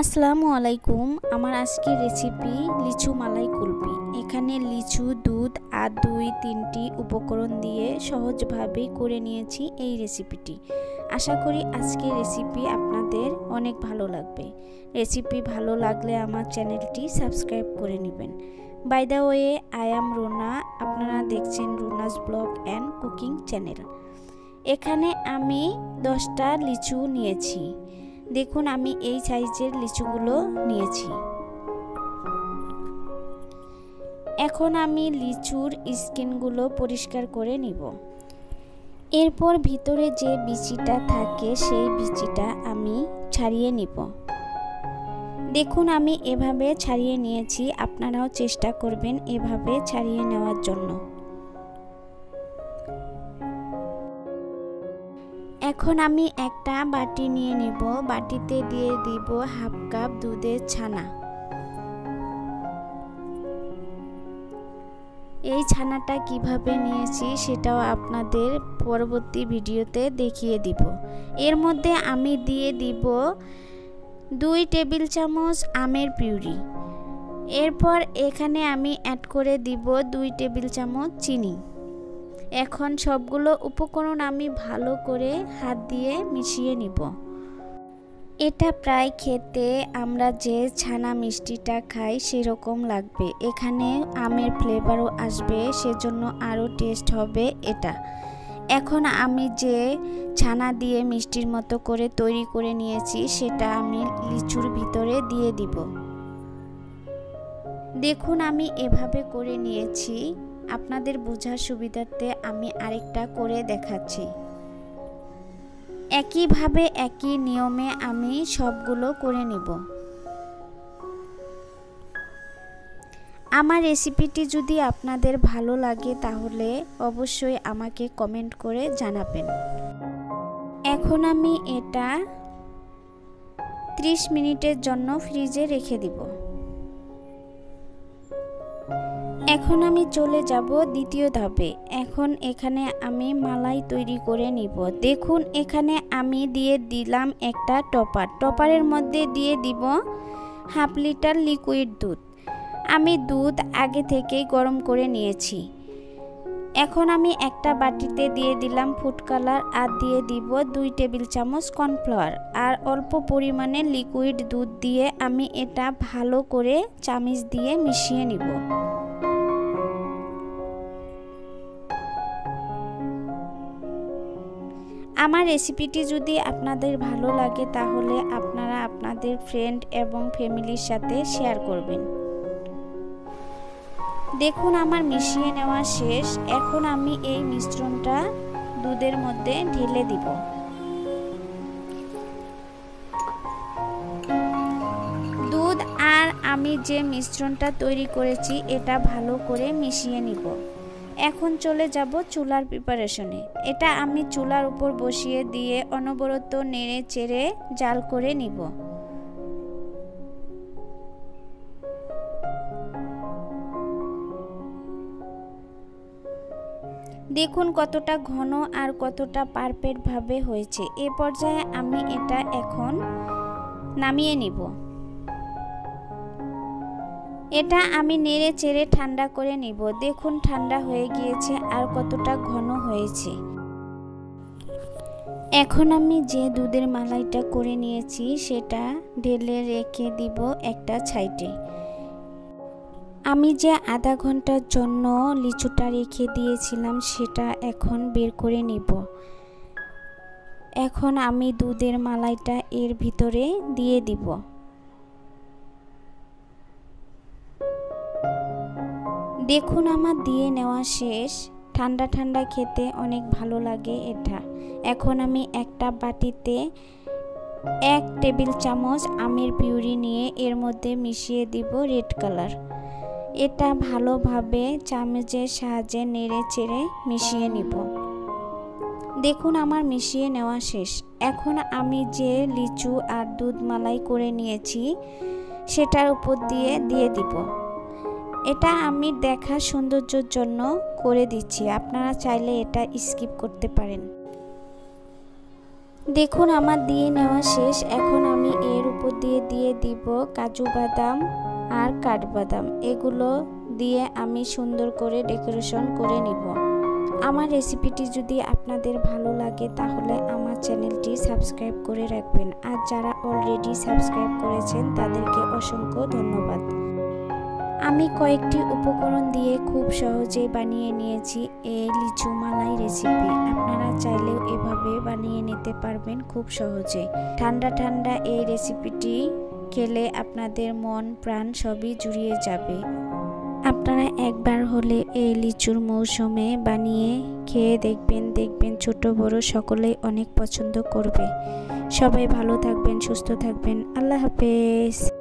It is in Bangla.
আসসালামু আলাইকুম। আমার আজকের রেসিপি লিচু মালাই কুলফি। এখানে লিচু, দুধ আর 2-3টি উপকরণ দিয়ে সহজভাবে করে নিয়েছি এই রেসিপিটি। আশা করি আজকের রেসিপি আপনাদের অনেক ভালো লাগবে। রেসিপি ভালো লাগলে আমার চ্যানেলটি সাবস্ক্রাইব করে নেবেন। By the way, I am Runa. আপনারা দেখছেন Runa's blog and cooking channel. এখানে আমি 10টা লিচু নিয়েছি। দেখুন, আমি এই সাইজের লিচুগুলো নিয়েছি। এখন আমি লিচুর স্কিনগুলো পরিষ্কার করে নিব। এরপর ভিতরে যে বিচিটা থাকে সেই বিচিটা আমি ছাড়িয়ে নিব। দেখুন, আমি এভাবে ছাড়িয়ে নিয়েছি। আপনারাও চেষ্টা করবেন এভাবে ছাড়িয়ে নেওয়ার জন্য। এখন আমি একটা বাটি নিয়ে নিব। বাটিতে দিয়ে দিব হাফ কাপ দুধের ছানা। এই ছানাটা কিভাবে নিয়েছি সেটাও আপনাদের পরবর্তী ভিডিওতে দেখিয়ে দিব। এর মধ্যে আমি দিয়ে দিব 2 টেবিল চামচ আমের পিউরি। এরপর এখানে আমি অ্যাড করে দিব 2 টেবিল চামচ চিনি। এখন সবগুলো উপকরণ আমি ভালো করে হাত দিয়ে মিশিয়ে নিব। এটা প্রায় খেতে আমরা যে ছানা মিষ্টিটা খাই সেরকম লাগবে। এখানে আমের ফ্লেভারও আসবে, সেজন্য আরও টেস্ট হবে এটা। এখন আমি যে ছানা দিয়ে মিষ্টির মতো করে তৈরি করে নিয়েছি সেটা আমি লিচুর ভিতরে দিয়ে দিব। দেখুন, আমি এভাবে করে নিয়েছি। আপনাদের বোঝার সুবিধার্থে আমি আরেকটা করে দেখাচ্ছি। একইভাবে একই নিয়মে আমি সবগুলো করে নেব। আমার রেসিপিটি যদি আপনাদের ভালো লাগে তাহলে অবশ্যই আমাকে কমেন্ট করে জানাবেন। এখন আমি এটা 30 মিনিটের জন্য ফ্রিজে রেখে দিব। এখন আমি চলে যাব দ্বিতীয় ধাপে। এখন এখানে আমি মালাই তৈরি করে নিব। দেখুন, এখানে আমি দিয়ে দিলাম একটা টপার। টপারের মধ্যে দিয়ে দিব হাফ লিটার লিকুইড দুধ। আমি দুধ আগে থেকেই গরম করে নিয়েছি। এখন আমি একটা বাটিতে দিয়ে দিলাম ফুড কালার আর দিয়ে দিব 2 টেবিল চামচ কর্নফ্লাওয়ার আর অল্প পরিমাণে লিকুইড দুধ দিয়ে আমি এটা ভালো করে চামচ দিয়ে মিশিয়ে নিব। আমার রেসিপিটি যদি আপনাদের ভালো লাগে তাহলে আপনারা আপনাদের ফ্রেন্ড এবং ফ্যামিলির সাথে শেয়ার করবেন। দেখুন, আমার মিশিয়ে নেওয়া শেষ। এখন আমি এই মিশ্রণটা দুধের মধ্যে ঢেলে দিব। দুধ আর আমি যে মিশ্রণটা তৈরি করেছি এটা ভালো করে মিশিয়ে নিব। এখন চলে যাব চুলার প্রিপারেশনে। এটা আমি চুলার উপর বসিয়ে দিয়ে অনবরত নেড়ে চেড়ে জাল করে নিব। দেখুন কতটা ঘন আর কতটা পারফেক্ট ভাবে হয়েছে। এই পর্যায়ে আমি এটা এখন নামিয়ে নিব। এটা আমি নেড়ে চেড়ে ঠান্ডা করে নিব। দেখুন, ঠান্ডা হয়ে গিয়েছে আর কতটা ঘন হয়েছে। এখন আমি যে দুধের মালাইটা করে নিয়েছি সেটা ঢেলে রেখে দিব একটা সাইডে। আমি যে আধা ঘন্টার জন্য লিচুটা রেখে দিয়েছিলাম সেটা এখন বের করে নিব। এখন আমি দুধের মালাইটা এর ভিতরে দিয়ে দিব। দেখুন, আমার দিয়ে নেওয়া শেষ। ঠান্ডা ঠান্ডা খেতে অনেক ভালো লাগে এটা। এখন আমি একটা বাটিতে 1 টেবিল চামচ আমের পিউরি নিয়ে এর মধ্যে মিশিয়ে দিব রেড কালার। এটা ভালোভাবে চামচের সাহায্যে নেড়ে চেড়ে মিশিয়ে নিব। দেখুন, আমার মিশিয়ে নেওয়া শেষ। এখন আমি যে লিচু আর দুধ মালাই করে নিয়েছি সেটার উপর দিয়ে দিব। এটা আমি দেখার সৌন্দর্যের জন্য করে দিচ্ছি, আপনারা চাইলে এটা স্কিপ করতে পারেন। দেখুন আমার দিয়ে নেওয়া শেষ। এখন আমি এর উপর দিয়ে দিব কাজু বাদাম আর কাঠবাদাম। এগুলো দিয়ে আমি সুন্দর করে ডেকোরেশন করে নিব। আমার রেসিপিটি যদি আপনাদের ভালো লাগে তাহলে আমার চ্যানেলটি সাবস্ক্রাইব করে রাখবেন। আর যারা অলরেডি সাবস্ক্রাইব করেছেন তাদেরকে অসংখ্য ধন্যবাদ। আমি কয়েকটি উপকরণ দিয়ে খুব সহজে বানিয়ে নিয়েছি এই লিচু মালাই রেসিপি। আপনারা চাইলেও এভাবে বানিয়ে নিতে পারবেন খুব সহজে। ঠান্ডা ঠান্ডা এই রেসিপিটি খেলে আপনাদের মন প্রাণ সবই জুড়িয়ে যাবে। আপনারা একবার হলে এই লিচুর মৌসুমে বানিয়ে খেয়ে দেখবেন ছোট বড় সকলেই অনেক পছন্দ করবে। সবাই ভালো থাকবেন, সুস্থ থাকবেন। আল্লাহ হাফেজ।